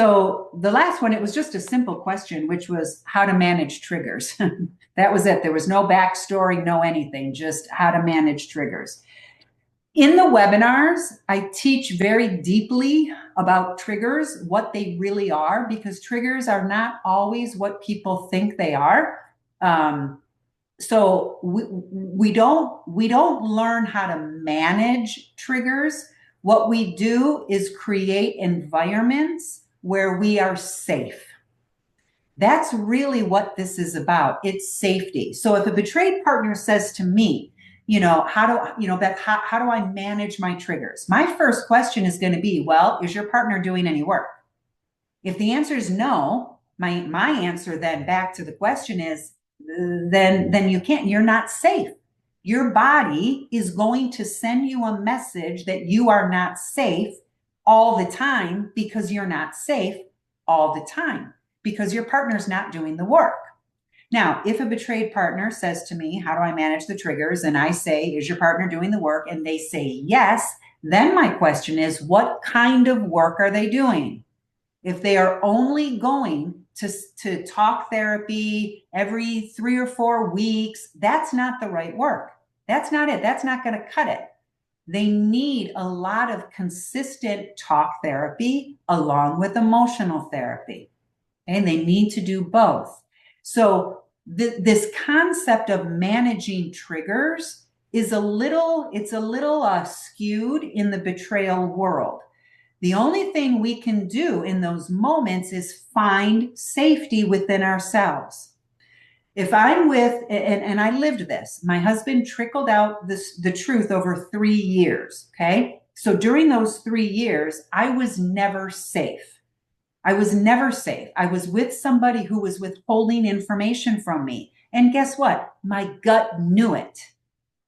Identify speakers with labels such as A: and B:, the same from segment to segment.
A: So the last one, it was just a simple question, which was how to manage triggers. That was it. There was no backstory, no anything, just how to manage triggers. In the webinars, I teach very deeply about triggers, what they really are, because triggers are not always what people think they are. So we don't learn how to manage triggers. What we do is create environments where we are safe. That's really what this is about. It's safety. So if a betrayed partner says to me, Beth, how do I manage my triggers? My first question is going to be, well, is your partner doing any work? If the answer is no, my answer then back to the question is, then you're not safe. Your body is going to send you a message that you are not safe all the time because you're not safe all the time because your partner's not doing the work. Now, if a betrayed partner says to me, how do I manage the triggers? And I say, is your partner doing the work? And they say yes. Then my question is, what kind of work are they doing? If they are only going to talk therapy every 3 or 4 weeks, that's not the right work. That's not it. That's not going to cut it. They need a lot of consistent talk therapy along with emotional therapy. And they need to do both. So this concept of managing triggers is a little skewed in the betrayal world. The only thing we can do in those moments is find safety within ourselves. If I'm with, and I lived this, my husband trickled out the truth over 3 years, okay? So during those 3 years, I was never safe. I was never safe. I was with somebody who was withholding information from me. And guess what? My gut knew it.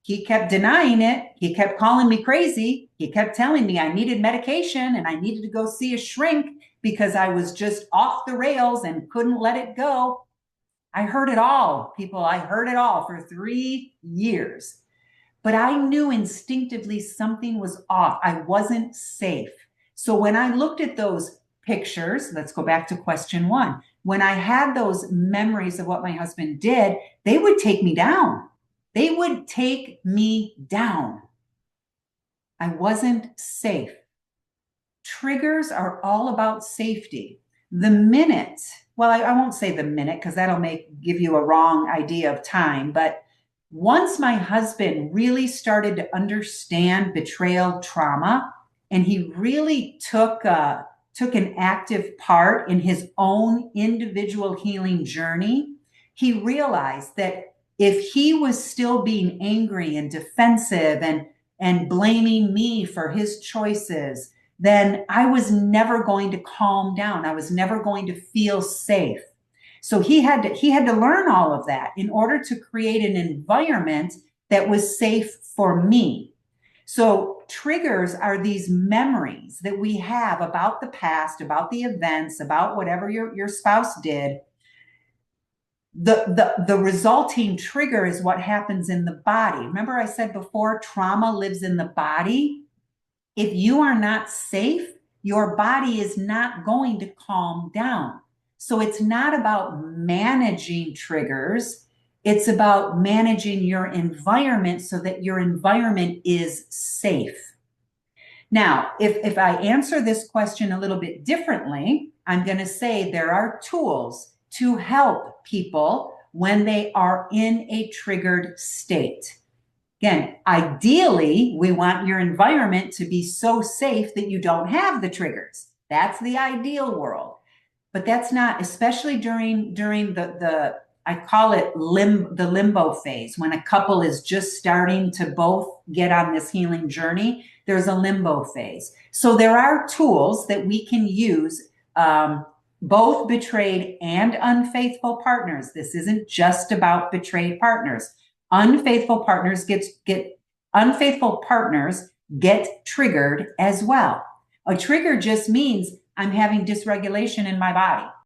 A: He kept denying it. He kept calling me crazy. He kept telling me I needed medication and I needed to go see a shrink because I was just off the rails and couldn't let it go. I heard it all, people. I heard it all for 3 years. But I knew instinctively something was off. I wasn't safe. So when I looked at those pictures, let's go back to question 1. When I had those memories of what my husband did, they would take me down. They would take me down. I wasn't safe. Triggers are all about safety. The minute, well, I won't say the minute because that'll give you a wrong idea of time, but once my husband really started to understand betrayal trauma and he really took an active part in his own individual healing journey, he realized that if he was still being angry and defensive and blaming me for his choices, then I was never going to calm down. I was never going to feel safe. So he had to learn all of that in order to create an environment that was safe for me. So triggers are these memories that we have about the past, about the events, about whatever your spouse did. The resulting trigger is what happens in the body. Remember I said before, trauma lives in the body. If you are not safe, your body is not going to calm down. So it's not about managing triggers. It's about managing your environment so that your environment is safe. Now, if I answer this question a little bit differently, I'm going to say there are tools to help people when they are in a triggered state. Again, ideally, we want your environment to be so safe that you don't have the triggers. That's the ideal world. But that's not, especially during the I call it the limbo phase, when a couple is just starting to both get on this healing journey. There's a limbo phase. So there are tools that we can use, both betrayed and unfaithful partners. This isn't just about betrayed partners. Unfaithful partners get triggered as well. A trigger just means I'm having dysregulation in my body.